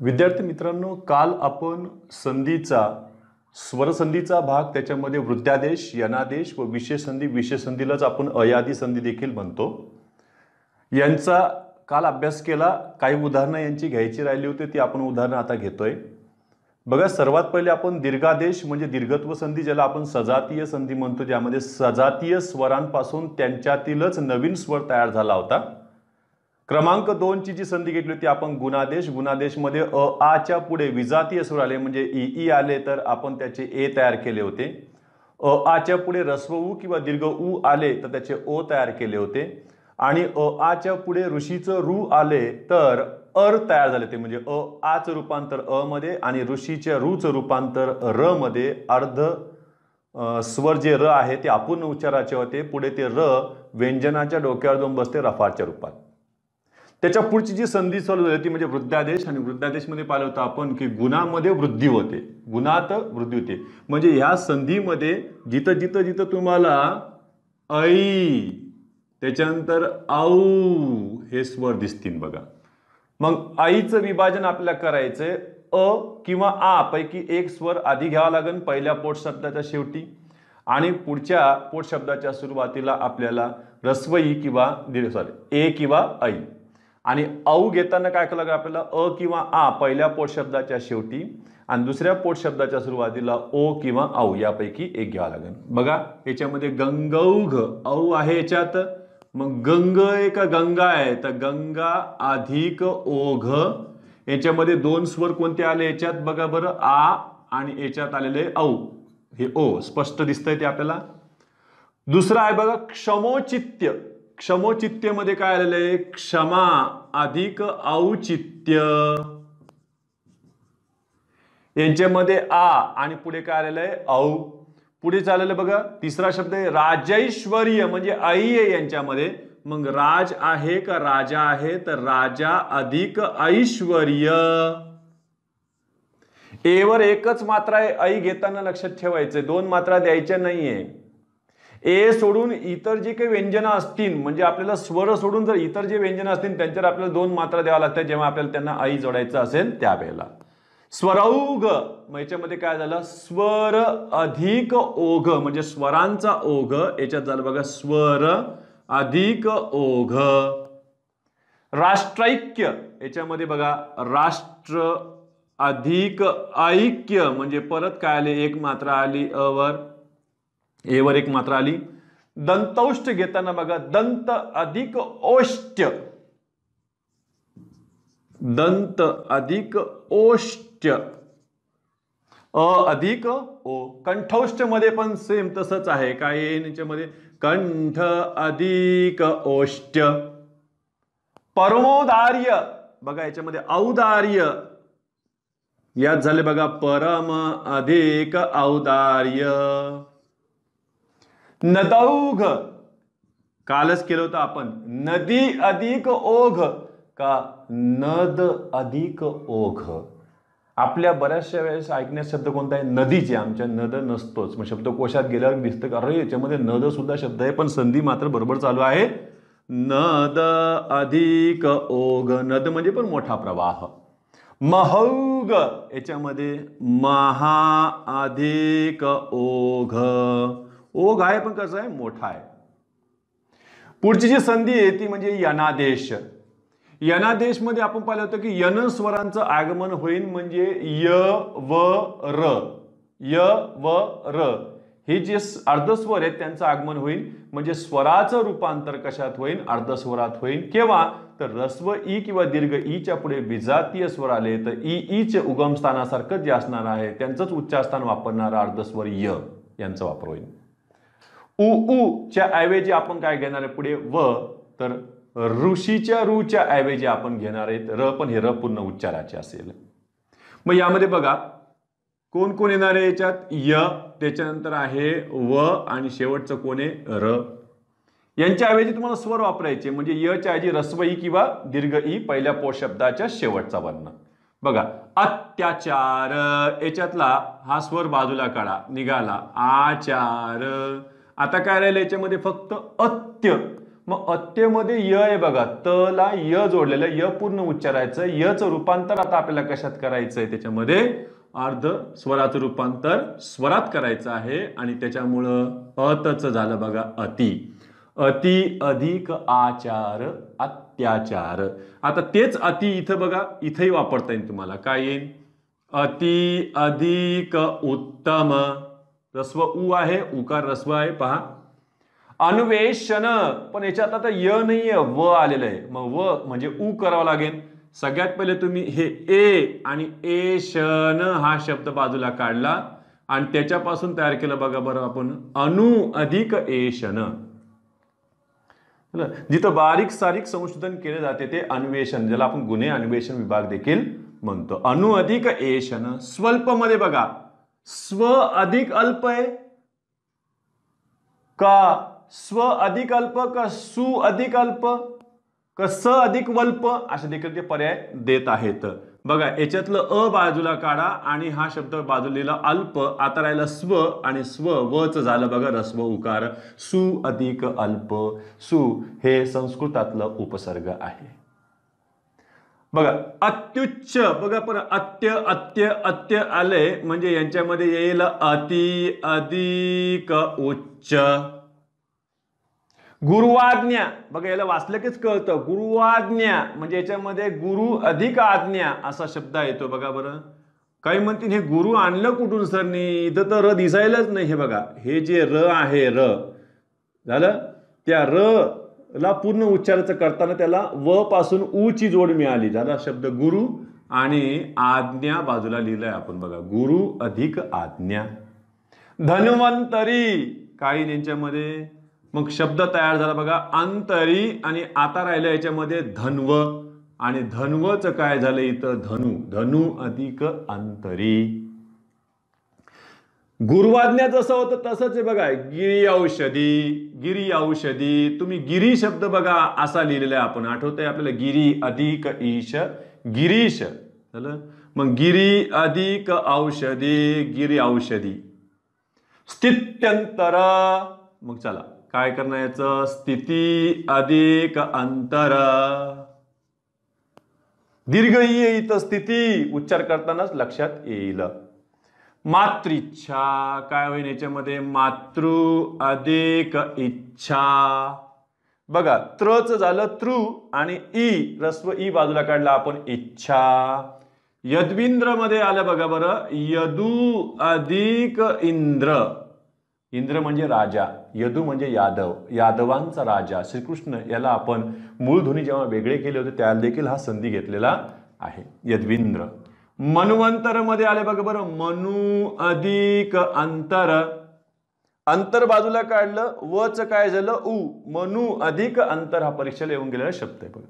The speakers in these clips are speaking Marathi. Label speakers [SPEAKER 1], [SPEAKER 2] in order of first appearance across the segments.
[SPEAKER 1] विद्यार्थी मित्रांनो, काल आपण संधीचा स्वरसंधीचा भाग त्याच्यामध्ये वृद्धादेश, यनादेश व विशेष संधी, विशेष संधीलाच आपण अयादी संधी देखील म्हणतो, यांचा काल अभ्यास केला। काही उदाहरणं यांची घ्यायची राहिली होती, ती आपण उदाहरणं आता घेतोय। बघा, सर्वात पहिले आपण दीर्घादेश म्हणजे दीर्घत्व संधी, ज्याला आपण सजातीय संधी म्हणतो, ज्यामध्ये सजातीय स्वरांपासून त्यांच्यातीलच नवीन स्वर तयार झाला होता। क्रमांक 2 ची जी संधी घेतली होती आपण गुणादेश। गुणादेशमध्ये अ आ च्या पुढे विजातीय स्वर आले म्हणजे ई आले तर आपण त्याचे ए तयार केले होते। अ आ च्या पुढे ऱ्हस्व उ किंवा दीर्घ उ आले तर त्याचे ओ तयार केले होते। आणि अ आ च्या पुढे ऋषीचं रू आले तर अर तयार झाले ते, म्हणजे अ आचं रूपांतर अ मध्ये आणि ऋषीच्या रूचं रूपांतर र मध्ये। अर्ध स्वर जे र आहे ते अपूर्ण उच्चाराचे होते, पुढे ते र व्यंजनाच्या डोक्यावर जाऊन बसते रफाच्या रूपात। त्याच्या पुढची जी संधी चालू झाली ती म्हणजे वृद्धादेश। आणि वृद्धादेशमध्ये पाहिलं होतं आपण की गुणामध्ये वृद्धी होते, गुणात वृद्धी होते, म्हणजे ह्या संधीमध्ये जिथं जिथं जिथं तुम्हाला ऐ त्याच्यानंतर औ हे स्वर दिसतील बघा। मग आईचं विभाजन आपल्याला करायचंय, अ किंवा आ पैकी एक स्वर आधी घ्यावा लागेल पहिल्या पोट शब्दाच्या शेवटी, आणि पुढच्या पोट शब्दाच्या सुरुवातीला आपल्याला ऱ्हस्व ई किंवा ए किंवा ऐ। आणि औ घेताना काय करावं लागेल आपल्याला, अ किंवा आ पहिल्या पोट शब्दाच्या शेवटी आणि दुसऱ्या पोट शब्दाच्या सुरुवातीला ओ किंवा औ यापैकी एक घ्यावा लागेल। बघा, याच्यामध्ये गंगौघ औ आहे याच्यात, मग गंग आहे का गंगा आहे, तर गंगा अधिक ओघ। याच्यामध्ये दोन स्वर कोणते आले याच्यात बघा बरं, आ आणि याच्यात आलेले औ, हे ओ स्पष्ट दिसतंय ते आपल्याला। दुसरा आहे बघा क्षमोचित्य। क्षमोचित्य मध्ये काय आलेलं आहे, क्षमा अधिक औचित्य। यांच्यामध्ये आ आणि पुढे काय आलेलं आहे औ। पुढे चाललेलं बघा तिसरा शब्द आहे राजैश्वर्य, म्हणजे आई आहे यांच्यामध्ये, मग राज आहे का राजा आहे, तर राजा अधिक ऐश्वर्य। ए वर एकच मात्रा आहे, ऐ घेताना लक्षात ठेवायचंय, दोन मात्रा द्यायच्या नाहीये। ए सोडून इतर जे काही व्यंजन असतील, म्हणजे आपल्याला स्वर सोडून जर इतर जे व्यंजन असतील त्यांच्यावर आपल्याला दोन मात्रा द्यावा लागतात जेव्हा आपल्याला त्यांना आई जोडायचं असेल त्यावेळेला। स्वरौघ, मग याच्यामध्ये काय झालं, स्वर अधिक ओघ, म्हणजे स्वरांचा ओघ याच्यात झालं बघा, स्वर अधिक ओघ। राष्ट्रैक्य, याच्यामध्ये बघा राष्ट्र अधिक ऐक्य, म्हणजे परत काय आले, एक मात्रा आली अ वर, ए वर एक मात्रा आली। दंतौष्ठ घेताना बघा दंत अधिक ओष्ठ, दंत अधिक ओष्ठ, अ अधिक ओ। कंठौष्ठ मध्ये पण सेम तसंच आहे, काय याच्यामध्ये कंठ अधिक ओष्ठ। परमोदार्य, बघा याच्यामध्ये औदार्य, यात झाले बघा परम अधिक औदार्य। नदौघ, कालच केलं होतं आपण, नदी अधिक ओघ का नद अधिक ओघ। आपल्या बऱ्याचशा वेळेस ऐकण्यात शब्द कोणता आहे, नदीचे, आमच्या नद नसतोच, मग शब्दकोशात गेल्यावर दिसतं का अरे याच्यामध्ये नद सुद्धा शब्द आहे, पण संधी मात्र बरोबर चालू आहे, नद अधिक ओघ। नद म्हणजे पण मोठा प्रवाह। महौघ, याच्यामध्ये महा अधिक ओघ, ओघ आहे पण कसं आहे, मोठा आहे। पुढची जी संधी आहे ती म्हणजे यनादेश। यनादेश मध्ये आपण पाहिलं होतं की यन स्वरांचं आगमन होईल, म्हणजे य व र, य व र हे जे अर्धस्वर आहेत त्यांचं आगमन होईल, म्हणजे स्वराचं रूपांतर कशात होईल, अर्धस्वरात होईल। केव्हा, तर ऱ्हस्व ई किंवा दीर्घ ईच्या पुढे विजातीय स्वर आले तर ईचे उगम स्थानासारखं जे असणार आहे त्यांचंच उच्चारस्थान वापरणारा अर्धस्वर य यांचा वापर होईल। उ च्या ऐवजी आपण काय घेणार आहे पुढे व, तर ऋषीच्या रूच्या ऐवजी आपण घेणार आहेत र, पण हे र पूर्ण उच्चाराचे असेल। मग यामध्ये बघा कोण कोण येणार आहे याच्यात, य, त्याच्यानंतर आहे व आणि शेवटचं कोण आहे र। यांच्या ऐवजी तुम्हाला स्वर वापरायचे, म्हणजे य च्या ऐवजी ऱ्हस्व ई किंवा दीर्घ ई पहिल्या पोट शब्दाच्या शेवटचा वर्ण। बघा अत्याचार, याच्यातला हा स्वर बाजूला काढा, निघाला आचार। आता काय राहिलं याच्यामध्ये फक्त अत्य, मग अत्यमध्ये य आहे बघा, त ला य जोडलेलं, य पूर्ण उच्चारायचं. यचं रूपांतर आता आपल्याला कशात करायचंय, त्याच्यामध्ये अर्ध स्वराचं रूपांतर स्वरात करायचं आहे आणि त्याच्यामुळं अतच झालं बघा अति. अति अधिक आचार अत्याचार. आता तेच अति इथं बघा, इथंही वापरता येईल तुम्हाला. काय येईल? अति अधिक उत्तम. रस्व उ आहे, उकार रस्व आहे पहा. अन्वेषण, पण याच्यात आता य नाहीये, व आलेलं आहे. मग व म्हणजे उ करावं लागेल. सगळ्यात पहिले तुम्ही हे ए आणि एशन हा शब्द बाजूला काढला आणि त्याच्यापासून तयार केलं बघा बरं आपण अनु अधिक एशन. जिथं बारीक सारीक संशोधन केले जाते ते अन्वेषण, ज्याला आपण गुन्हे अन्वेषण विभाग देखील म्हणतो. अनु अधिक एशन. स्वल्प मध्ये बघा, स्व अधिक अल्प आहे का स्व अधिक अल्प का सु अधिक अल्प का स अधिक वल्प, असे देखील ते पर्याय देत आहेत. बघा याच्यातलं अ बाजूला काढा आणि हा शब्द बाजूला लिहिला अल्प. आता राहिला स्व आणि स्व वच झालं बघा रस्व उकार. सु अधिक अल्प. सु हे संस्कृतातलं उपसर्ग आहे. बघा अत्युच्च, बघा पण अत्य अत्य अत्य आले म्हणजे यांच्यामध्ये येईल अति अधिक उच्च. गुरुआज्ञा, बघा याला वाचलं कीच कळतं. गुरुआज्ञा म्हणजे याच्यामध्ये गुरु अधिक आज्ञा असा शब्द येतो बघा बरं. काही म्हणतील हे गुरु आणलं कुठून सरनी, इथं तर र दिसायलाच नाही. हे बघा हे जे र आहे, र झालं, त्या र ला पूर्ण उच्चाराचं करताना त्याला व पासून उ ची जोड मिळाली. झाला शब्द गुरु आणि आज्ञा बाजूला लिहिलंय आपण बघा, गुरु अधिक आज्ञा. धन्वंतरी, काही यांच्यामध्ये मग शब्द तयार झाला बघा अंतरी आणि आता राहिलं याच्यामध्ये धन्व आणि धन्वच काय झालं इथं धनु. धनु अधिक अंतरी. गुरुवाज्ञा जसं होतं तसंच आहे बघा. गिरी औषधी, गिरी औषधी. तुम्ही गिरी शब्द बघा असा लिहिलेला आहे आपण, आठवतंय आपल्याला. गिरी अधिक ईश गिरीश झालं. मग गिरी अधिक औषधी, गिरी औषधी. स्थित्यंतर, मग चला काय करणं याचं, स्थिती अधिक अंतर. दीर्घ ई इथं स्थिती उच्चार करतानाच लक्षात येईल. मातृच्छा, काय होईल याच्यामध्ये, मातृ अधिक इच्छा. बघा त्रच झालं तृ आणि ई रस्व ई बाजूला काढला आपण इच्छा. यद्विंद्र मध्ये आलं बघा बरं, यदु अधिक इंद्र. इंद्र म्हणजे राजा, यदु म्हणजे यादव, यादवांचा राजा श्रीकृष्ण. याला आपण मूळध्वनी जेव्हा वेगळे केले होते त्याला देखील हा संधी घेतलेला आहे, यद्विंद्र. मन्वंतर मध्ये आले बघा बरं, मनु अधिक अंतर. अंतर बाजूला काढलं, वच काय झालं उ. मनु अधिक अंतर हा परीक्षेला येऊन गेलेला शब्द आहे बघा.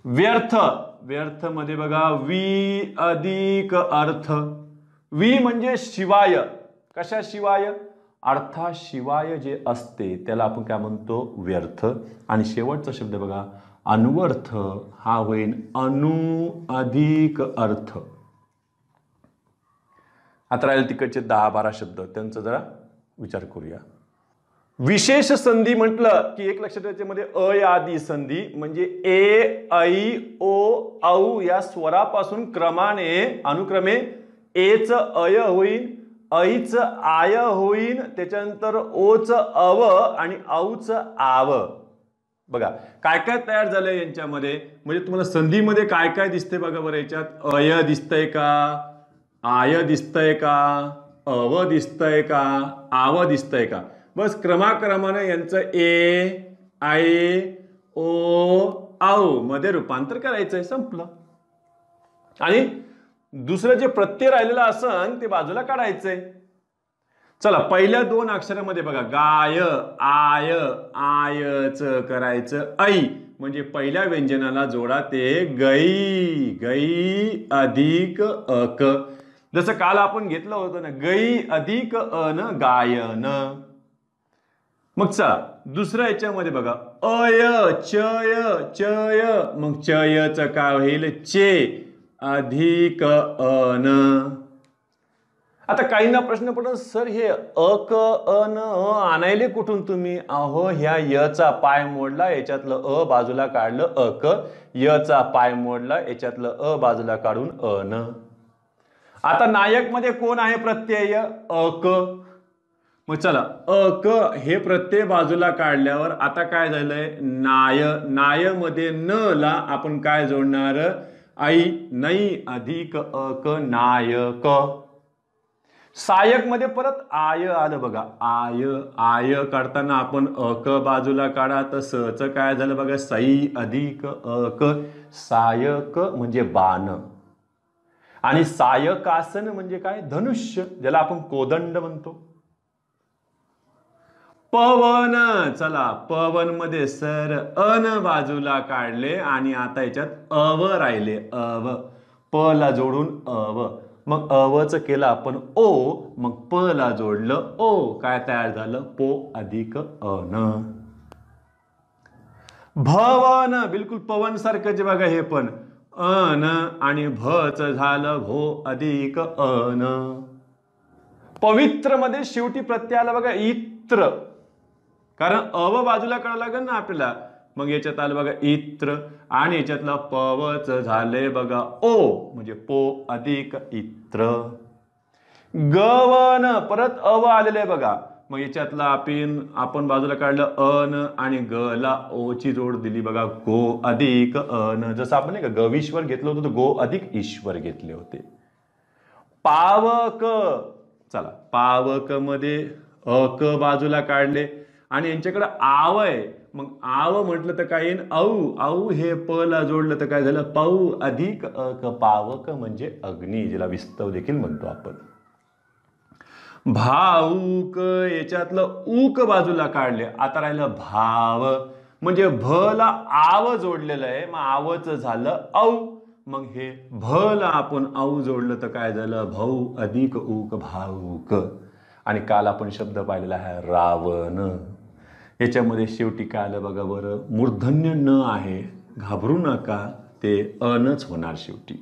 [SPEAKER 1] व्यर्थ, व्यर्थ मध्ये बघा वी अधिक अर्थ. वी म्हणजे शिवाय, कशा शिवाय, अर्थाशिवाय जे असते त्याला आपण काय म्हणतो व्यर्थ. आणि शेवटचा शब्द बघा अन्वर्थ, हा होईल अनु अधिक अर्थ. आता राहिले तिकडचे 10-12 शब्द, त्यांचा जरा विचार करूया. विशेष संधी म्हटलं की एक लक्षात त्याच्यामध्ये अ या आधी संधी म्हणजे ए ऐ ओ औ या स्वरापासून क्रमाने अनुक्रमे एच अय होईल, ऐच आय होईल, त्याच्यानंतर ओच अव आणि औच आव. बघा काय काय तयार झालंय यांच्यामध्ये, म्हणजे तुम्हाला संधीमध्ये काय काय दिसते बघा बरं. याच्यात अय दिसतंय का, आय दिसतंय का, अव दिसतंय का, आव दिसतंय का. बस क्रमाक्रमाने यांचं ए आय ओ औ मध्ये रूपांतर करायचंय, संपलं. आणि दुसरं जे प्रत्यय राहिलेलं असन ते बाजूला काढायचंय. चला पहिल्या 2 अक्षरामध्ये बघा गाय आय, आयच करायचं ऐ म्हणजे पहिल्या व्यंजनाला जोडा ते गई, गई अधिक अक. जसं काल आपण घेतलं होतं ना, गई अधिक अन गायन. मग चला दुसऱ्या याच्यामध्ये बघा अय चय चय, मग चयच काय होईल चे अधिक अन. आता काहींना प्रश्न पडतो, सर हे अ क अ न अ आणायले कुठून तुम्ही? अहो ह्या यचा पाय मोडला, याच्यातलं अ बाजूला काढलं अ क, यचा पाय मोडला, याच्यातलं अ बाजूला काढून अ न. आता नायक मध्ये कोण आहे प्रत्यय? अ क. मग चला अ क हे प्रत्यय बाजूला काढल्यावर आता काय झालंय? नाय. नाय मध्ये न ला आपण काय जोडणार? आई. नाही अधिक अ क नायक. सायक मध्ये परत आय आलं बघा. आय. आय काढताना आपण अ क बाजूला काढा, तर स च काय झालं बघा? सई अधिक अ क. सायक म्हणजे बाण. आणि सायकासन म्हणजे काय? धनुष्य, ज्याला आपण कोदंड म्हणतो. पवन. चला पवन मध्ये सर अन बाजूला काढले आणि आता याच्यात अव राहिले. अव. प ला जोडून अव. मग अवच केलं आपण ओ, मग प ला जोडलं ओ, काय तयार झालं? पो अधिक अन. भवन. बिलकुल पवन सारखंच बघा हे पण. अन आणि भच झालं भो अधिक अन. पवित्र मध्ये शेवटी प्रत्यय आला बघा इत्र, कारण अव बाजूला काढावं लागेल ना आपल्याला. मग याच्यात आलं बघा इत्र आणि याच्यातला पवच झाले बघा ओ, म्हणजे पो अधिक इत्र. गवन. परत अव आलेलं आहे बघा. मग याच्यातला आपण बाजूला काढलं अन आणि ग ला ओ ची जोड दिली बघा, गो अधिक अन. जसं आपण नाही का गवीश्वर घेतलं होतं, तर गो अधिक ईश्वर घेतले होते. पावक. चला पावक मध्ये अ क बाजूला काढले आणि यांच्याकडे आव आहे. मग आव म्हटलं तर काय येईल? औ. औ हे प ला जोडलं तर काय झालं? पौ अधिक अ क. पावक म्हणजे अग्नी, ज्याला विस्तव देखील म्हणतो आपण. भाऊक. याच्यातलं ऊक बाजूला काढले, आता राहिलं भाव, म्हणजे भ ला आव जोडलेलं आहे, मग आवच झालं औ. मग हे भ ला आपण औ जोडलं तर काय झालं? भाऊ अधिक ऊक भाऊक. आणि काल आपण शब्द पाहिलेला आहे रावण. याच्यामध्ये शेवटी काय आलं बघा बरं? मूर्धन्य न आहे, घाबरू नका, ते अनच होणार शेवटी.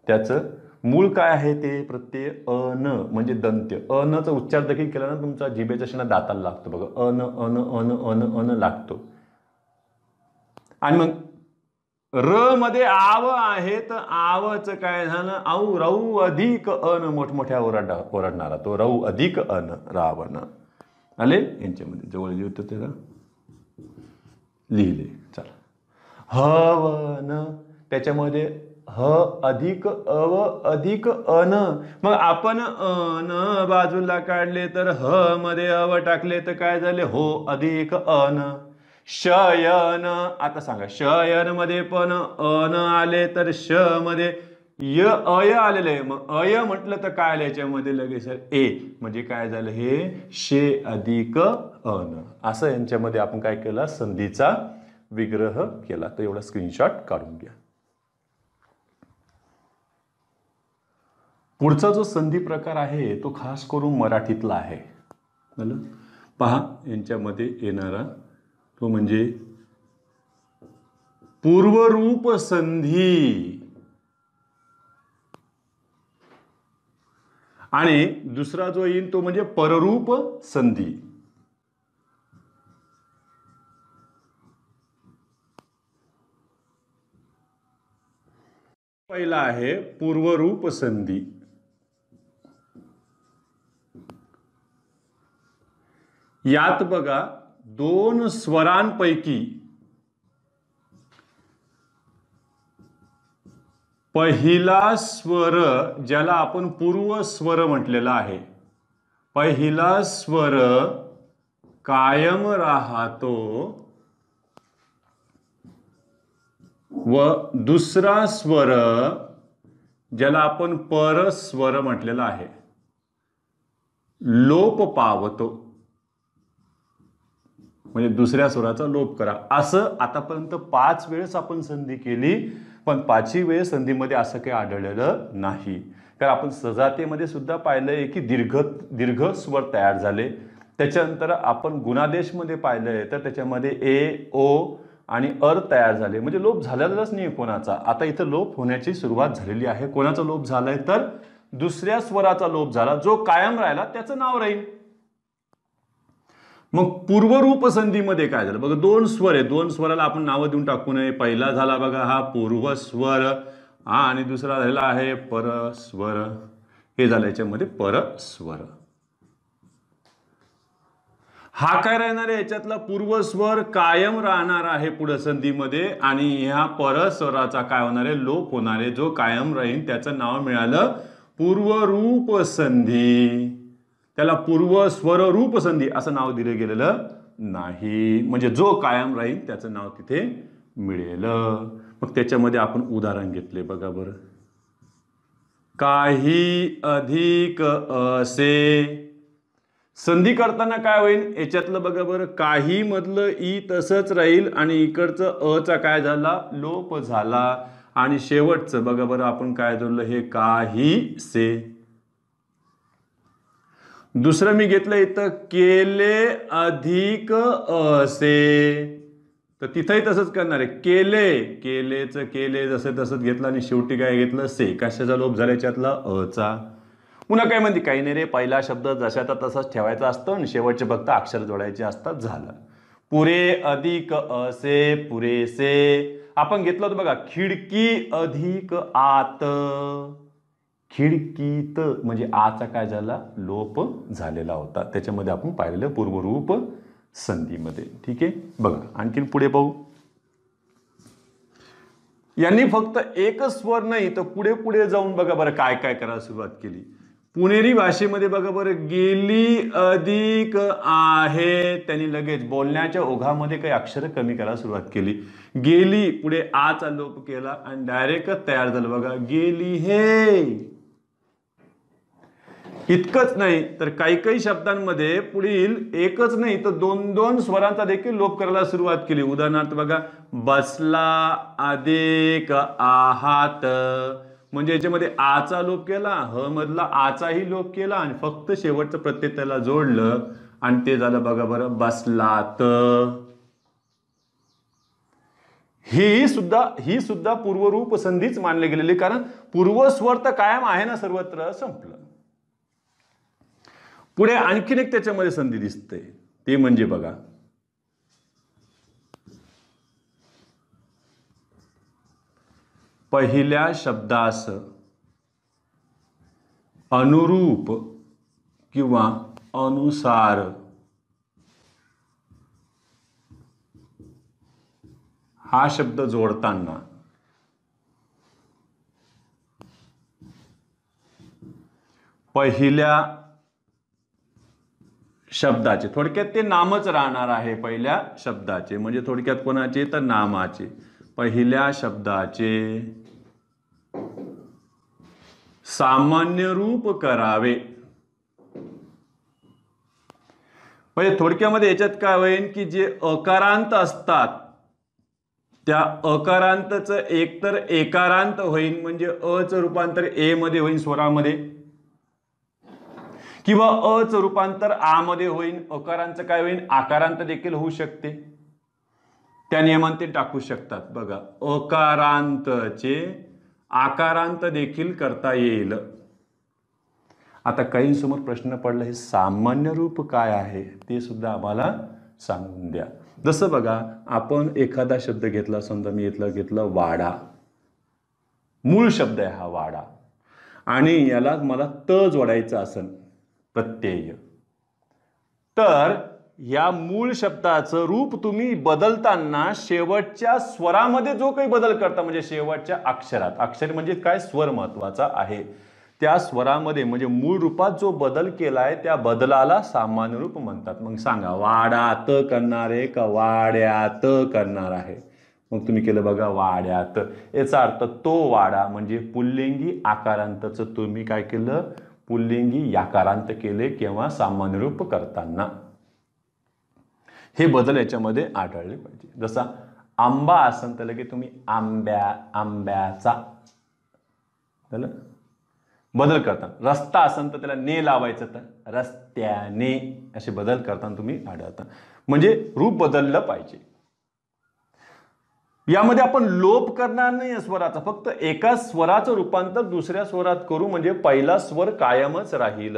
[SPEAKER 1] त्याचं मूळ काय आहे? ते प्रत्यय अन म्हणजे दंत्य. अनचा उच्चार देखील केला ना तुमचा जिभेच्या क्षणात दाताला लागतो बघा. अन अन अन अन अन लागतो. आणि मग र मध्ये आव आहे, तर आवच काय झालं? औ. रौ अधिक अन, मोठमोठ्या ओरडणारा तो रौ अधिक अन रावण. आले यांच्यामध्ये जवळ लिहितो त्याला लिहिले. चला हवन. त्याच्यामध्ये ह अधिक अव अधिक अन. मग आपण अन बाजूला काढले तर ह मध्ये अव टाकले तर काय झाले? हो अधिक अन. शयन. आता सांगा शयन मध्ये पण अन आले तर श मध्ये य अय आलेलं आहे. मग अय म्हटलं तर काय आलं याच्यामध्ये? लगेच ए, म्हणजे काय झालं? हे शे अधिक अन. असं यांच्यामध्ये आपण काय केलं? संधीचा विग्रह केला. तर एवढा स्क्रीनशॉट काढून घ्या. पुढचा जो संधी प्रकार आहे तो खास करून मराठीतला आहे. पहा यांच्यामध्ये येणारा तो म्हणजे पूर्वरूप संधी आणि दुसरा जो येईल तो म्हणजे पररूप संधी. पहिला आहे पूर्वरूप संधी. यात बघा दोन स्वरांपैकी पहिला स्वर, ज्याला आपण पूर्व स्वर म्हटलेला आहे, पहिला स्वर कायम राहतो व दुसरा स्वर ज्याला आपण परस्वर म्हटलेला आहे लोप पावतो. म्हणजे दुसऱ्या स्वराचा लोप करा. असं आतापर्यंत 5 वेळेस आपण संधी केली, पण 5ही वेळ संधीमध्ये असं काही आढळलेलं नाही. कारण आपण सजातीमध्ये सुद्धा पाहिलंय की दीर्घ स्वर तयार झाले. त्याच्यानंतर आपण गुणादेशमध्ये पाहिलंय तर त्याच्यामध्ये ए ओ आणि अर तयार झाले, म्हणजे लोप झालेलाच नाही कोणाचा. आता इथं लोप होण्याची सुरुवात झालेली आहे. कोणाचा लोप झालाय? तर दुसऱ्या स्वराचा लोप झाला, जो कायम राहिला त्याचं नाव राहील. मग पूर्वरूप संधीमध्ये काय झालं बघा, दोन स्वर आहे, दोन स्वराला आपण नावं देऊन टाकू नये. पहिला झाला बघा हा पूर्वस्वर आणि दुसरा झालेला आहे परस्वर. हे झालं याच्यामध्ये परस्वर. हा काय राहणार आहे, याच्यातला पूर्वस्वर कायम राहणार आहे पुढे संधीमध्ये आणि ह्या परस्वराचा काय होणार आहे, लोप होणार आहे. जो कायम राहील त्याचं नाव मिळालं पूर्वरूप संधी. त्याला पूर्व स्वर रूप संधी असं नाव दिलं गेलेलं नाही. म्हणजे जो कायम राहील त्याचं नाव तिथे मिळेल. मग त्याच्यामध्ये आपण उदाहरण घेतले बघा बरं. काही अधिक असे. संधी करताना काय होईल, याच्यातलं बघा बरं, काही मधलं ई तसंच राहील आणि इकडचं अचा काय झाला, लोप झाला. आणि शेवटचं बघा बरं आपण काय जोडलं, हे काही से. दुसरं मी घेतलं इथं केले अधिक असे, तर तिथंही तसंच करणार आहे. केले, केलेच केले जसं तसंच घेतलं आणि शेवटी काय घेतलं, से. कशाचा लोप झाला याच्यातला अचा. पुन्हा काय म्हणते, काही नाही रे, पहिला शब्द जशाचा तसाच ठेवायचा असतं आणि शेवटचे फक्त अक्षर जोडायचे असतात, झालं. पुरे अधिक असे, पुरेसे. आपण घेतलं होतं बघा, खिडकी अधिक आत. खिडकीत म्हणजे आचा काय झाला, लोप झालेला होता. त्याच्यामध्ये आपण पाहिलेलं पूर्वरूप संधीमध्ये. ठीक आहे, बघा आणखीन पुढे पाहू. यांनी फक्त एकच स्वर नाही तर पुढे पुढे जाऊन बघा बरं काय काय करायला सुरुवात केली. पुणेरी भाषेमध्ये बघा बरं, गेली अधिक आहे. त्यांनी लगेच बोलण्याच्या ओघामध्ये काही अक्षर कमी करायला सुरुवात केली. गेली पुढे आचा लोप केला आणि डायरेक्ट तयार झालं बघा, गेली हे. इतकंच नाही तर काही काही शब्दांमध्ये पुढील एकच नाही तर दोन दोन स्वरांचा देखील लोप करायला सुरुवात केली. उदाहरणार्थ बघा, बसला अधिक आहात. म्हणजे याच्यामध्ये आचा लोप केला, ह मधला आचाही लोप केला आणि फक्त शेवटचं प्रत्यय त्याला जोडलं आणि ते झालं बघा बरं, बसलात. ही सुद्धा पूर्वरूप संधीच मानली गेलेली, कारण पूर्वस्वर तर कायम आहे ना सर्वत्र, संपलं. पुढे आणखीन एक त्याच्यामध्ये संधी दिसते, ते म्हणजे बघा, पहिल्या शब्दास अनुरूप किंवा अनुसार हा शब्द जोडताना पहिल्या शब्दाचे, थोडक्यात ते नामच राहणार आहे पहिल्या शब्दाचे, म्हणजे थोडक्यात कोणाचे तर नामाचे. पहिल्या शब्दाचे सामान्य रूप करावे. म्हणजे थोडक्यामध्ये याच्यात काय होईल की जे अकारांत असतात त्या अकारांतचं एकतर एकारांत होईल, म्हणजे अचं रूपांतर ए मध्ये होईल स्वरामध्ये, किंवा अचं रूपांतर आ मध्ये होईल. अकारांचं काय होईल, आकारांत देखील होऊ शकते. त्या नियमांत ते टाकू शकतात. बघा, अकारांतचे आकारांत देखील करता येईल. आता काहींसमोर प्रश्न पडला, हे सामान्य रूप काय आहे ते सुद्धा आम्हाला सांगून द्या. जसं बघा, आपण एखादा शब्द घेतला, समजा मी घेतलं वाडा. मूळ शब्द आहे हा वाडा आणि याला मला त जोडायचं असेल प्रत्यय, तर या मूळ शब्दाचं रूप तुम्ही बदलताना शेवटच्या स्वरामध्ये जो काही बदल करता, म्हणजे शेवटच्या अक्षरात, अक्षर म्हणजे काय, स्वर महत्वाचा आहे, त्या स्वरामध्ये म्हणजे मूळ रूपात जो बदल केलाय त्या बदलाला सामान्य रूप म्हणतात. मग सांगा, वाड्यात करणार आहे का वाड्यात करणार आहे? मग तुम्ही केलं बघा वाड्यात. याचा अर्थ तो वाडा म्हणजे पुल्लिंगी आकारांतचं तुम्ही काय केलं, पुल्लिंगी याकारांत केले किंवा सामान्य रूप करताना. हे बदल याच्यामध्ये आढळले पाहिजे. जसा आंबा असेल तर लगेच तुम्ही आंब्याचा झालं बदल करताना. रस्ता असेल तर त्याला ने लावायचं तर रस्त्याने, असे बदल करताना तुम्ही आढळता. म्हणजे रूप बदललं पाहिजे. यामध्ये आपण लोप करणार नाही स्वराचा, फक्त एका स्वराचं रूपांतर दुसऱ्या स्वरात करू, म्हणजे पहिला स्वर कायमच राहील.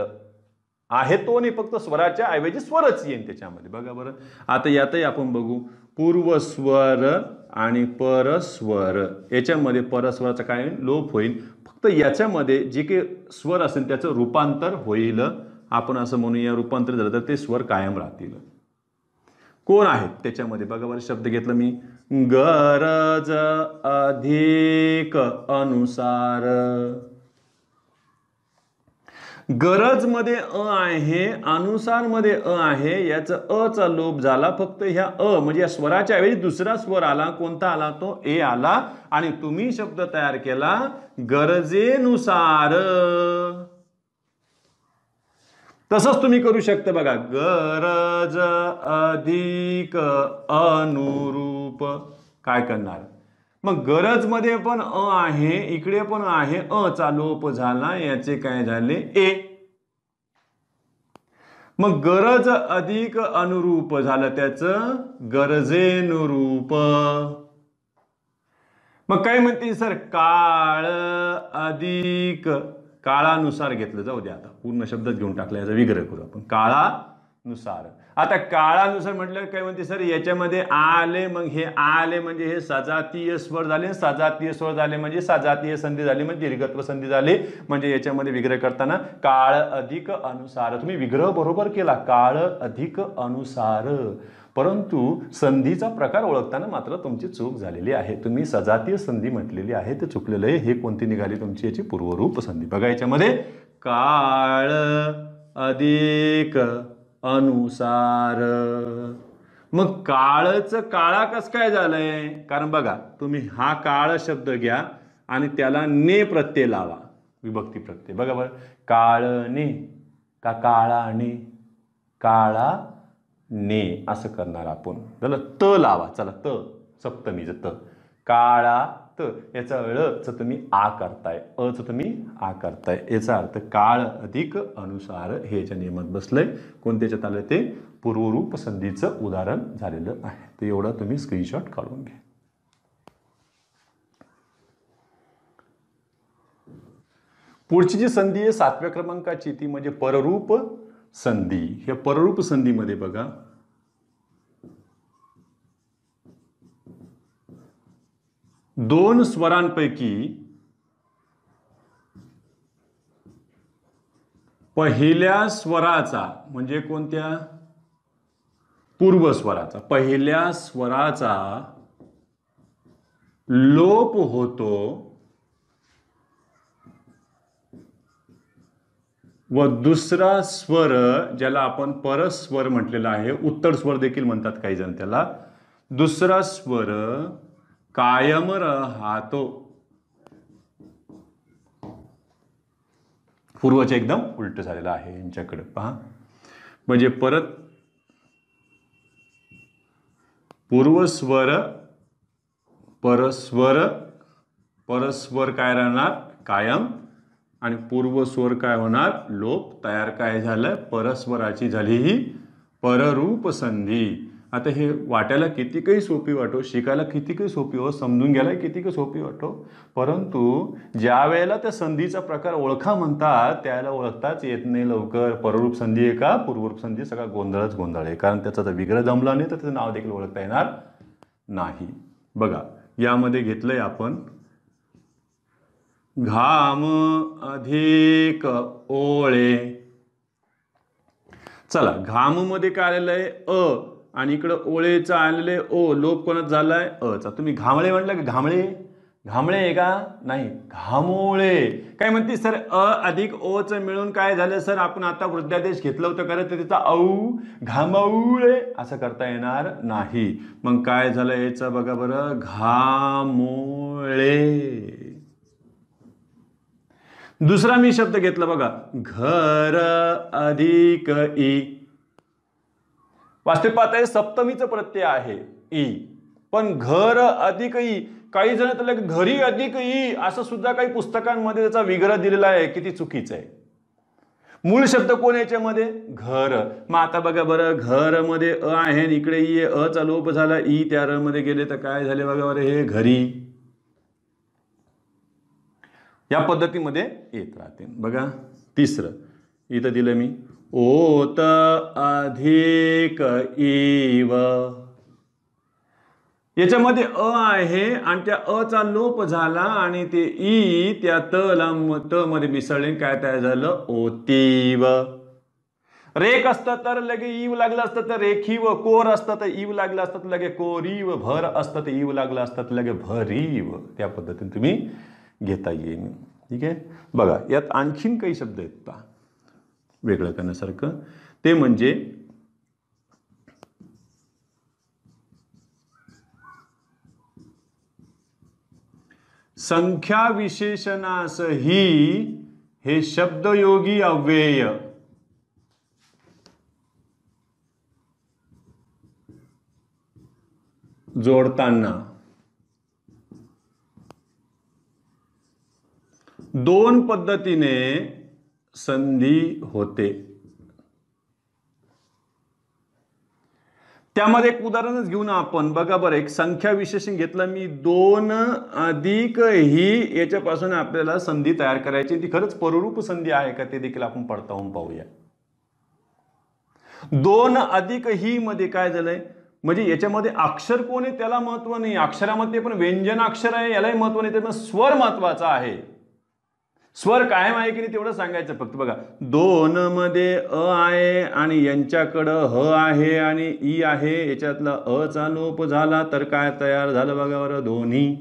[SPEAKER 1] आहे तो नाही, फक्त स्वराच्या ऐवजी स्वरच येईल त्याच्यामध्ये. बघा बरं, आता यातही आपण बघू पूर्वस्वर आणि परस्वर. याच्यामध्ये परस्वराचा काय लोप होईल, फक्त याच्यामध्ये जे काही स्वर असेल त्याचं रूपांतर होईल. आपण असं म्हणूया रूपांतर झालं तर ते स्वर कायम राहतील. कोण आहेत त्याच्यामध्ये बघा बरं, शब्द घेतला मी, गरज अधिक अनुसार. गरज मध्ये अ आहे, अनुसार मध्ये अ आहे, याचा अ चा लोप झाला. फक्त ह्या अ म्हणजे या स्वराच्या ऐवजी दुसरा स्वर आला. कोणता आला, तो ए आला, आणि तुम्ही शब्द तयार केला गरजेनुसार. तसंच तुम्ही करू शकता बघा, गरज अधिक अनुरूप. काय करणार मग, गरज मध्ये पण अ आहे, इकडे पण आहे, अ चा लोप झाला, याचे काय झाले ए. मग गरज अधिक अनुरूप झालं त्याचं गरजेनुरूप. मग काय म्हणते सर, काळ अधिक, काळानुसार घेतलं, जाऊ द्या आता पूर्ण शब्दात घेऊन टाकला, याचा विग्रह करू आपण, काळानुसार. आता काळानुसार म्हटलं काय म्हणते सर, याच्यामध्ये आले, मग हे आले म्हणजे हे सजातीय स्वर झाले, सजातीय स्वर झाले म्हणजे सजातीय संधी झाली, म्हणजे दीर्घत्व संधी झाली. म्हणजे याच्यामध्ये विग्रह करताना काळ अधिक अनुसार, तुम्ही विग्रह बरोबर केला, काळ अधिक अनुसार. परंतु संधीचा प्रकार ओळखताना मात्र तुमची चूक झालेली आहे. तुम्ही सजातीय संधी म्हटलेली आहे, ते चुकलेलं आहे. हे कोणती निघाली तुमची, याची पूर्वरूप संधी. बघा याच्यामध्ये काळ अधिक अनुसार. मग काळचं काळा कस काय झालंय, कारण बघा तुम्ही हा काळ शब्द घ्या आणि त्याला ने प्रत्यय लावा, विभक्ती प्रत्यय. बघा बरं, काळने का काळाने, काळा ने असं करणार आपण. झालं, त लावा, चला त सप्तमीचं त, काळा त, याचा ळच तुम्ही आ करताय, अच तुम्ही आ करताय. याचा अर्थ काळ अधिक अनुसार हे याच्या नियमात बसलंय. कोणत्याच्यात आलं, ते पूर्वरूप संधीचं उदाहरण झालेलं आहे. ते एवढं तुम्ही स्क्रीनशॉट काढून घ्या. पुढची जी संधी आहे 7व्या क्रमांकाची, ती म्हणजे पररूप संधी. हे पररूप संधीमध्ये बघा, दोन स्वरांपैकी पहिल्या स्वराचा, म्हणजे कोणत्या, पूर्वस्वराचा, पहिल्या स्वराचा लोप होतो व दुसरा स्वर, ज्याला आपण परस्वर म्हटलेला आहे, उत्तर स्वर देखील म्हणतात काही जण त्याला, दुसरा स्वर कायम राहतो. पूर्वचे एकदम उलट झालेलं आहे यांच्याकडे पहा. म्हणजे परत पूर्वस्वर परस्वर, परस्वर काय राहणार कायम, आणि पूर्वस्वर काय होणार लोप. तयार काय झालं, परस्वराची झाली ही पररूप संधी. आता हे वाटायला किती काही सोपी वाटो, शिकायला किती काही सोपी हो, समजून घ्यायला किती काही सोपी वाटो, परंतु ज्या वेळेला त्या संधीचा प्रकार ओळखा म्हणतात त्याला ओळखताच येत नाही लवकर. पररूप संधी आहे का पूर्वरूप संधी, सगळा गोंधळच गोंधळ आहे. कारण त्याचा जर विग्रह जमला नाही तर त्याचं नाव देखील ओळखता येणार नाही. बघा यामध्ये घेतलंय आपण घाम अधिक ओळे. चला, घाम मध्ये काय आलेलं आहे अ, आणि इकडं ओळेचं आलेलं आहे ओ. लोप कोणाच झालाय अचा. तुम्ही घामळे म्हटलं का, घामळे, घामळे आहे का नाही, घामोळे. काय म्हणते सर, अ अधिक ओ च मिळून काय झालं सर, आपण आता वृद्धादेश घेतलं होतं खरं, तर तिचा औ, घामौळे असं करता येणार नाही. मग काय झालं याचं बघा बरं, घामोळे. दुसरा मी शब्द घेतला बघा, घर अधिक ई. वास्तविक पाहताय सप्तमीचं प्रत्यय आहे ई, पण घर अधिक ई. काही जण त्याला घरी अधिक ई असं सुद्धा काही पुस्तकांमध्ये त्याचा विग्रह दिलेला आहे, किती चुकीचं आहे. मूळ शब्द कोण याच्यामध्ये? घर. मग आता बघा बरं, घर मध्ये अ आहे, इकडे ई आहे, अ चा लोप झाला, ई त्या र मध्ये गेले तर काय झाले बघा बरं, हे घरी. या पद्धतीमध्ये येत राहते. बघा तिसरं इथं दिलं मी, ओत अधिक इव. याच्यामध्ये अ आहे आणि त्या अ चा लोप झाला आणि ते ई त्या त मध्ये मिसळले, काय तयार झालं? ओतीव. रेख असतं तर लगे ईव लागलं असतं तर रेखीव, कोर असतं तर ईव लागलं असतं तर लगे कोरीव, भर असतं तर ईव लागलं असतं तर लगे भरीव. त्या पद्धतीने तुम्ही घेता येईल. ठीक आहे. बघा यात आणखीन काही शब्द आहेत पहा वेगळं करण्यासारखं, ते म्हणजे संख्या विशेषणासही हे शब्दयोगी अव्यय जोडताना दोन पद्धतीने संधी होते. त्यामध्ये एक उदाहरणच घेऊ ना आपण. बघा बरं, एक संख्या विशेषण घेतलं मी, दोन अधिक ही, याच्यापासून आपल्याला संधी तयार करायची. ती खरंच पररूप संधी आहे का ते देखील आपण पडताळून पाहूया. दोन अधिक ही मध्ये काय झालंय, म्हणजे याच्यामध्ये अक्षर कोण आहे त्याला महत्व नाही, अक्षरामध्ये पण व्यंजन अक्षर आहे यालाही महत्व नाही, तर स्वर महत्वाचा आहे. स्वर कायम आहे की नाही तेवढं सांगायचं फक्त. बघा दोन मध्ये अ आहे आणि यांच्याकडं ह आहे आणि ई आहे, याच्यातला अ चा लोप झाला तर काय तयार झालं बघा बरं? दोन्ही.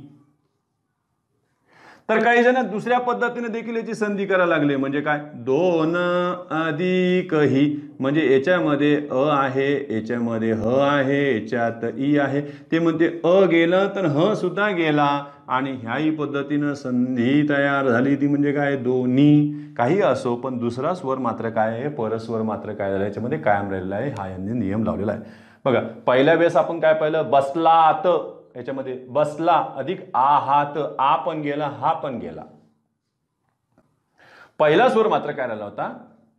[SPEAKER 1] तर काही जण दुसऱ्या पद्धतीने देखील याची संधी करायला लागले. म्हणजे काय? दोन अधिक ही, म्हणजे याच्यामध्ये अ आहे, याच्यामध्ये ह आहे, याच्यात ई आहे, ते म्हणते अ गेलं तर ह सुद्धा गेला आणि ह्याही पद्धतीनं संधी तयार झाली. ती म्हणजे काय? दोन्ही. काही असो पण दुसरा स्वर मात्र काय आहे? परस्वर मात्र काय झाला याच्यामध्ये कायम राहिलेला आहे. हा यांनी नियम लावलेला आहे. बघा पहिल्या वेळेस आपण काय पाहिलं? बसलात, याच्यामध्ये बसला अधिक आहात, आ पण गेला, हा पण गेला. पहिला स्वर मात्र काय राहिला होता?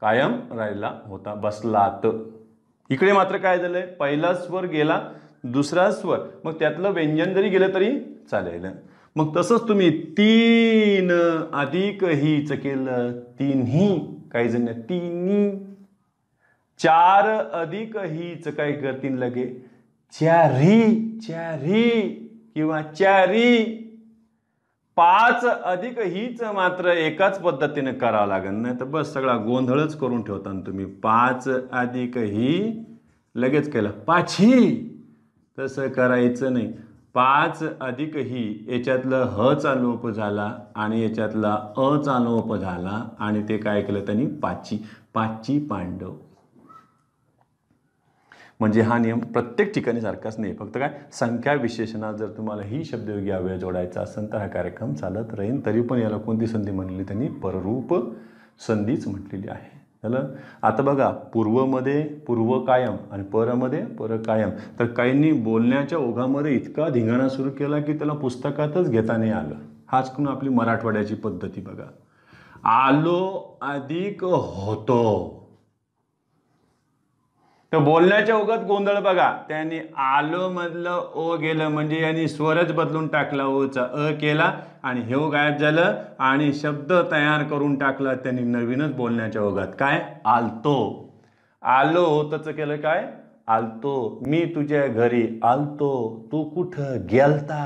[SPEAKER 1] कायम राहिला होता, बसलात. इकडे मात्र काय झालंय? पहिला स्वर गेला, दुसरा स्वर, मग त्यातलं व्यंजन जरी गेलं तरी चालेल. मग तसंच तुम्ही तीन अधिक हीच केलं, तिन्ही. काही जण तिन्ही. चार अधिक हीच काय करतील लगे? चारी, चारी किंवा चारी. पाच अधिक हीच मात्र एकाच पद्धतीने करावं लागेल, नाही तर बस सगळा गोंधळच करून ठेवता तुम्ही. पाच अधिक ही लगेच केलं पाची, तसं करायचं नाही. पाच अधिक ही, याच्यातलं ह चा लोप झाला आणि याच्यातला अ चा लोप झाला आणि ते काय केलं त्यांनी? पाची. पाची पांडव. म्हणजे हा नियम प्रत्येक ठिकाणी सारखाच नाही, फक्त काय संख्या विशेषणात जर तुम्हाला ही शब्दयोगी अव्यय जोडायचा असेल तर हा कार्यक्रम चालत राहील. तरी पण याला कोणती संधी म्हणलेली? त्यांनी पररूप संधीच म्हटलेली आहे. झालं. आता बघा पूर्वमध्ये पूर्व कायम आणि परमध्ये पर कायम. तर काहींनी बोलण्याच्या ओघामध्ये इतका धिंगाणा सुरू केला की त्याला पुस्तकातच घेता नाही आलं. हाच करून आपली मराठवाड्याची पद्धती बघा. आलो अधिक होतो, तर बोलण्याच्या ओघात गोंधळ बघा. त्यांनी आलो मधलं ओ गेलं, म्हणजे यांनी स्वरच बदलून टाकला, ओचा अ केला आणि हे गायब झालं आणि शब्द तयार करून टाकला त्यांनी नवीनच बोलण्याच्या ओघात. काय? आलतो. आलो होतच केलं काय? आलतो. मी तुझ्या घरी आलतो, तू कुठं गेलता?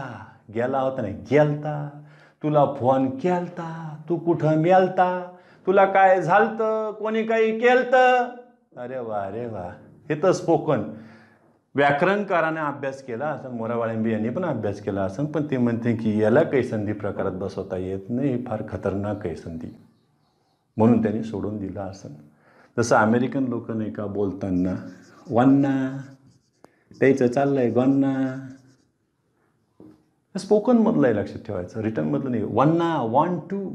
[SPEAKER 1] गेला होता नाही, गेलता. तुला फोन केलता, तू कुठं मेलता? तुला काय झालतं? कोणी काही केलतं? अरे वा, अरे वा. हे तर स्पोकन. व्याकरणकाराने अभ्यास केला असं, मोरावाळिंबी यांनी पण अभ्यास केला असं, पण ते म्हणते की याला काही संधी प्रकारात बसवता येत नाही, फार खतरनाक आहे संधी, म्हणून त्यांनी सोडून दिला असं. जसं अमेरिकन लोक नाही का बोलताना वन्ना, त्याचं चाललंय गन्ना. स्पोकन मधलं आहे, लक्षात ठेवायचं, रिटर्न मधलं नाही. वन्ना, 1 2.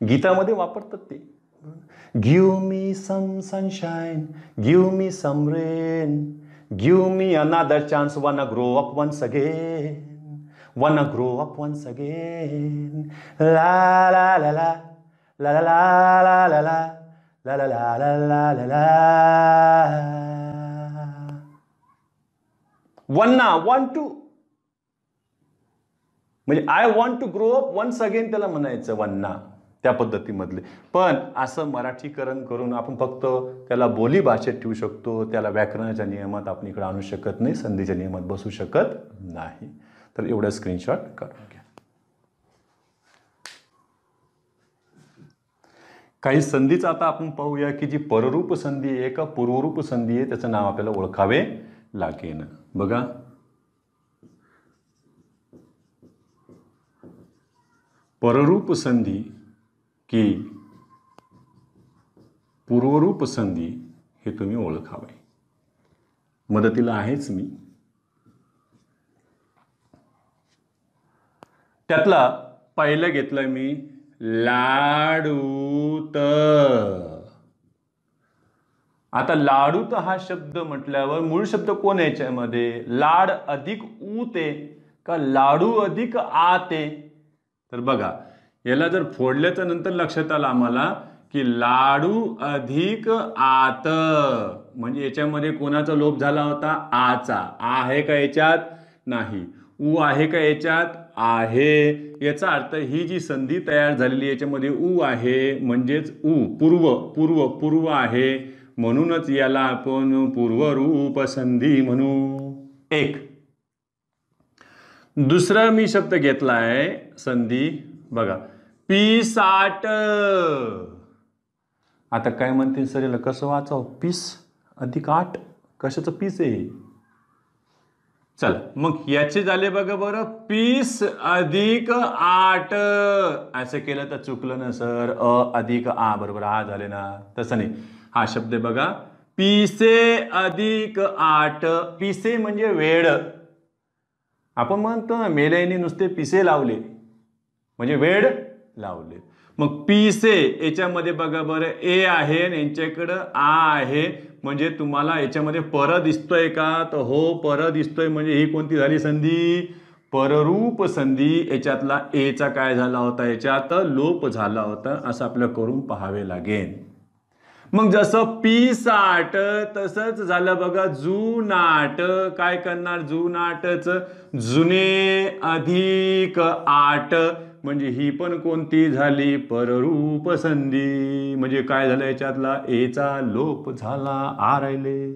[SPEAKER 1] गीतामध्ये वापरतात ते. Give me some sunshine, give me some rain, give me another chance, wanna grow up once again, wanna grow up once again, la la la la, ला ला ला ला ला ला ला ला ला ला ला ला. वन्ना, 1 2 म्हणजे I want to grow up once again त्याला म्हणायचं वन्ना, त्या पद्धतीमधले. पण असं मराठीकरण करून आपण फक्त त्याला बोली भाषेत ठेवू शकतो, त्याला व्याकरणाच्या नियमात आपण इकडे आणू शकत नाही, संधीच्या नियमात बसू शकत नाही. तर एवढं स्क्रीनशॉट काढून घ्या. काही संधीचं आता आपण पाहूया की जी पररूप संधी आहे का पूर्वरूप संधी आहे त्याचं नाव आपल्याला ओळखावे लागेल. बघा, पररूप संधी की पूर्वरूप संधी हे तुम्ही ओळखावे. मदतीला आहेच मी. त्यातला पहिलं घेतलं मी लाडूत. आता लाडूत हा शब्द म्हटल्यावर मूळ शब्द कोण आहे याच्यामध्ये? लाड अधिक ऊते का लाडू अधिक आते? तर बघा, याला जर फोडल्याच्या नंतर लक्षात आलं आम्हाला की लाडू अधिक आत, म्हणजे याच्यामध्ये कोणाचा लोप झाला होता? आचा. आ आहे का याच्यात? नाही. ऊ आहे का याच्यात? आहे. याचा अर्थ ही जी संधी तयार झालेली याच्यामध्ये ऊ आहे, म्हणजेच ऊ पूर्व पूर्व पूर्व आहे, म्हणूनच याला आपण पूर्वरूप संधी म्हणू. एक. दुसरा मी शब्द घेतला आहे संधी, बघा, पिसाट. आता काय म्हणतील सर याला कसं वाचाव? पीस अधिक आठ, कशाचं पीस आहे? चला मग याचे झाले बघा बरं, पीस अधिक आठ. असं केलं तर चुकलं ना सर? अ अधिक आ बरोबर आ झाले ना? तसं नाही. हा शब्द बघा, पिसे अधिक आठ. पिसे म्हणजे वेळ. आपण म्हणतो ना मेल्याने नुसते पिसे लावले म्हणजे वेळ लावले. मग पिसे याच्यामध्ये बघा बरं ए आहे आणि यांच्याकडं आ आहे, म्हणजे तुम्हाला याच्यामध्ये पर दिसतोय का? तर हो, पर दिसतोय. म्हणजे ही कोणती झाली संधी? पररूप संधी. याच्यातला एचा काय झाला होता? याच्यात लोप झाला होता, असं आपल्याला करून पाहावे लागेल. मग जसं पिसाट तसंच झालं बघा जुनाट. काय करणार? जुनाटच जुने अधिक आट, म्हणजे ही पण कोणती झाली? पररूप संधी. म्हणजे काय झालं? याच्यातला एचा लोप झाला, आ राहिले.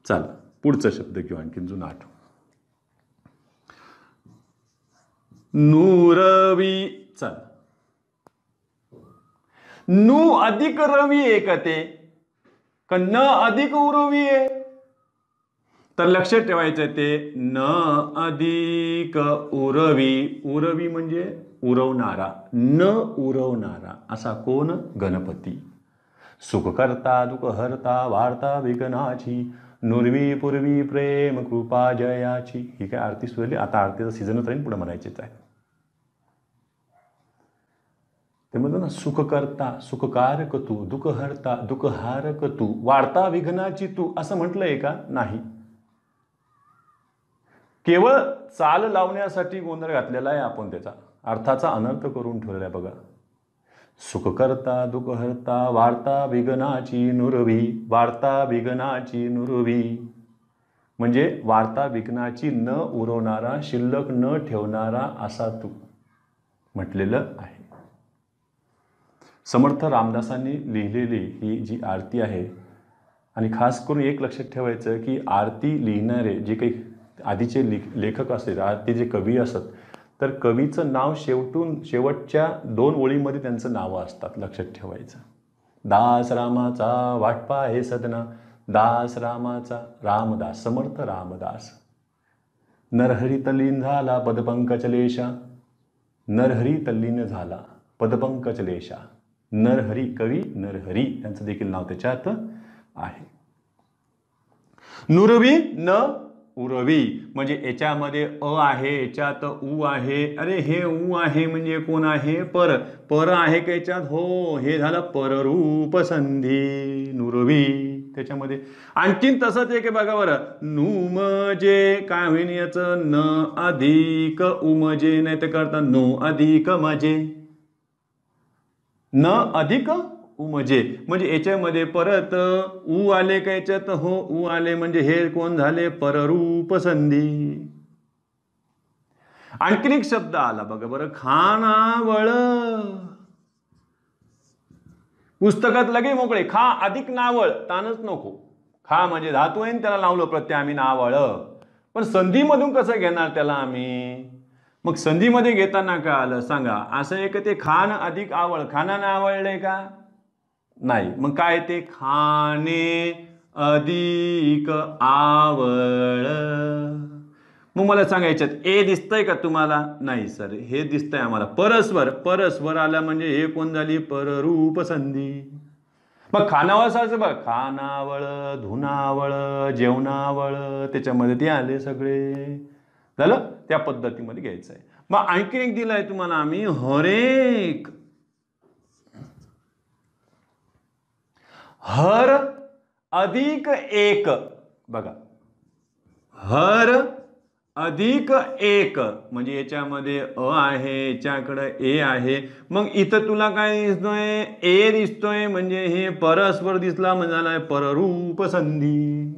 [SPEAKER 1] चला पुढचा शब्द घेऊ आणखी जुनाट. नुरवी. चला, नु अधिक रवी आहे का ते? का न अधिक उरवी आहे? तर लक्षात ठेवायचं ते न अधिक उरवी. उरवी म्हणजे उरवणारा, न उरवणारा. असा कोण? गणपती. सुख करता दुःख हरता वार्ता विघ्नाची, नुरवी पूर्वी प्रेम कृपा जयाची. ही काय आरती सुरू. आता आरतीचा सीझनच राहील, पुढे म्हणायचीच आहे. ते म्हणतो ना, सुख करता सुखकारक तू, दुःख हरता दुःखहारक तू, वार्ता विघ्नाची तू, असं म्हटलंय का? नाही. केवळ चाल लावण्यासाठी गोंधळ घातलेला आहे आपण, त्याचा अर्थाचा अनर्थ करून ठेवलेला आहे. बघा, सुख करता दुःख हरता वार्ता विघ्नाची नुरवी. वार्ता विघ्नाची नुरवी म्हणजे वार्ता विघ्नाची न उरवणारा, शिल्लक न ठेवणारा असा तू म्हटलेलं आहे. समर्थ रामदासांनी लिहिलेली ही जी आरती आहे, आणि खास करून एक लक्षात ठेवायचं की आरती लिहिणारे जे काही आधीचे लेखक असतात, आरतीचे कवी असतात, तर कवीचं नाव शेवटच्या 2 ओळीमध्ये त्यांचं नावं असतात. लक्षात ठेवायचं. दास रामाचा वाटपा हे सदना, दास रामाचा. रामदास, समर्थ रामदास. नरहरी तल्लीन झाला पदपंकजलेशा. नरहरी तल्लीन झाला पदपंकजलेशा. नरहरी, कवी नरहरी, त्यांचं देखील नाव त्याच्यात आहे. नुरवी न उरवी म्हणजे याच्यामध्ये अ आहे, याच्यात उ आहे. अरे हे उ आहे म्हणजे कोण आहे? पर. पर आहे का याच्यात? हो, हे झालं पररूप संधी, नुरवी. त्याच्यामध्ये आणखीन तसंच एक बघा बरं, नुमजे काय होईल याचं? न अधिक उमजे, नाही तर करता नो अधिक मजे. न अधिक उमजे, म्हणजे याच्यामध्ये परत उ आले का याच्यात, हो उ आले, म्हणजे हे कोण झाले, पररूप संधी. आणखीन एक शब्द आला बघा बरं, खानावळ. पुस्तकात लगे मोकळे, खा अधिक नावळ, तानच नको. खा म्हणजे धातू आहे, त्याला लावलं प्रत्यय आम्ही नावळ. पण संधीमधून कसं घेणार त्याला आम्ही? मग संधीमध्ये घेताना काय आलं सांगा? असं आहे की ते खान अधिक आवळ, खानानं आवळले का? नाही. मग काय ते, खाणे अधिक आवळ. मग मला सांगायच्यात ए दिसतंय का तुम्हाला? नाही सर, हे दिसतंय आम्हाला. परस्वर, परस्वर आला म्हणजे हे कोण झाली, पररूप संधी. मग खानावळ सारखं बघ, खानावळ, धुनावळ, जेवणावळ, त्याच्यामध्ये ते आले सगळे. झालं, त्या पद्धतीमध्ये घ्यायचं आहे. मग आणखी एक दिलाय तुम्हाला आम्ही, हरेक. हर अधिक एक, बघा हर अधिक एक, म्हणजे याच्यामध्ये अ आहे, याच्याकडे ए आहे. मग इथं तुला काय दिसतोय, ए दिसतोय, म्हणजे हे परस्पर दिसला म्हणजे पररूप संधी.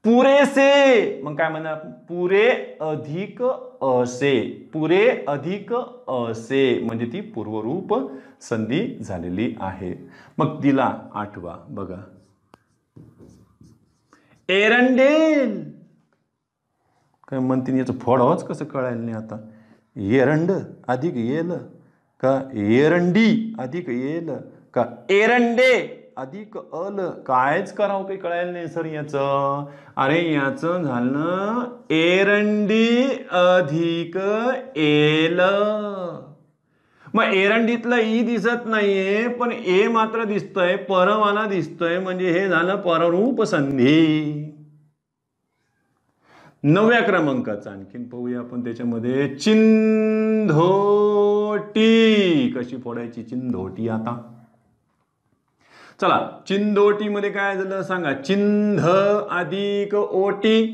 [SPEAKER 1] पुरेसे, मग काय म्हणणार, पुरे अधिक असे, पुरे अधिक असे, म्हणजे ती पूर्वरूप संधी झालेली आहे. मग तिला आठवा बघा, एरंडेल. काय म्हणते याचं फळच कसं कळायला नाही आता. एरंड अधिक येल का, एरंडी अधिक येल का, एरंडे अधिक अल. कायच करावं काही कळायला नाही सर याचं. अरे याचं झालं एरंडी अधिक एल. मग एरंडीतला ई दिसत नाहीये, पण ए मात्र दिसतोय, परवाना दिसतोय, म्हणजे हे झालं पररूप संधी. 9व्या क्रमांकाचा आणखीन पाहूया आपण. त्याच्यामध्ये चिंधोटी कशी फोडायची, चिंधोटी. आता चला, चिंधोटी मध्ये काय झालं सांगा, चिंध अधिक ओटी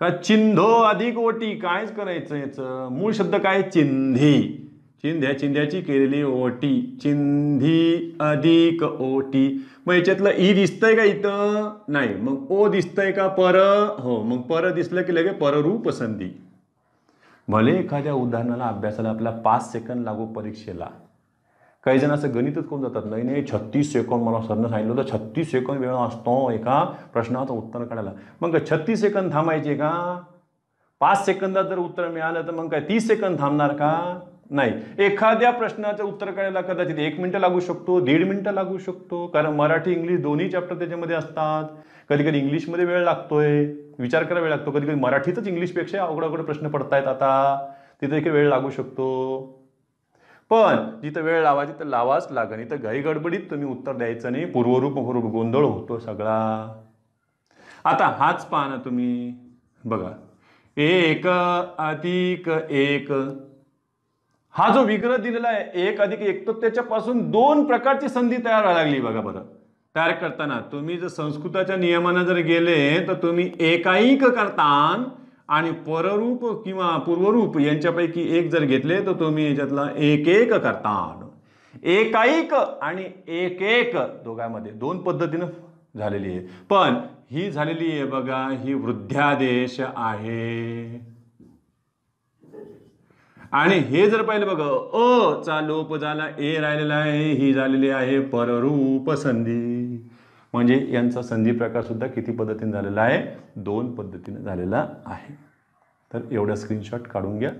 [SPEAKER 1] का, चिंधो अधिक ओटी. कायच करायचं याचं मूळ शब्द काय, चिंधी. चिंध्या, चिंध्याची केलेली ओटी, चिंधी अधिक ओटी. मग याच्यातलं ई दिसतंय का इथं? नाही. मग ओ दिसतंय का, पर? हो. मग पर दिसलं की लगे पररूप संधी. भले एखाद्या उदाहरणाला अभ्यासाला आपल्याला 5 सेकंद लागू परीक्षेला, काही जण असं गणितच करून जातात, नाही नाही 36 सेकंद मला सरनं सांगितलं होतं, 36 सेकंद वेळ असतो एका प्रश्नाचं उत्तर काढायला. मग 36 सेकंद थांबायचे का? 5 सेकंदात जर उत्तर मिळालं तर मग काय 30 सेकंद थांबणार का? नाही. एखाद्या प्रश्नाचं उत्तर काढायला कदाचित 1 मिनिट लागू शकतो, 1.5 मिनिटं लागू शकतो, कारण मराठी इंग्लिश दोन्ही चॅप्टर त्याच्यामध्ये असतात. कधी कधी इंग्लिशमध्ये वेळ लागतोय, विचार करायला वेळ लागतो. कधी कधी मराठीतच इंग्लिशपेक्षा अवघड प्रश्न पडतायत आता, तिथे देखील वेळ लागू शकतो. पण जिथं वेळ लावायची तर लावाच लागेल. इथं घाई गडबडीत तुम्ही उत्तर द्यायचं नाही, पूर्वरूप गोंधळ होतो सगळा. आता हाच पहा ना तुम्ही, बघा एक अधिक एक, हा जो विग्रह दिलेला आहे 1 अधिक 1, तर त्याच्यापासून 2 प्रकारची संधी तयार व्हायला लागली. बघा बरं, तयार करताना तुम्ही जर संस्कृताच्या नियमानं जर गेले तर तुम्ही एकाईक करतान आणि पररूप किंवा पूर्वरूप यांच्यापैकी एक जर घेतले तर तुम्ही याच्यातला एक एक करतान. एकाईक आणि एक एक दोघांमध्ये 2 पद्धतीनं झालेली आहे. पण ही झालेली आहे बघा, ही वृद्ध्यादेश आहे. आणि हे जर पाहिलं बघा, अ चा लोप झाला, ए राहिलेला आहे, ही झालेली आहे पररूप संधी. म्हणजे यांचा संधी प्रकार सुद्धा किती पद्धतीने झालेला आहे, 2 पद्धतीने झालेला आहे. तर एवढा स्क्रीनशॉट काढून घ्या.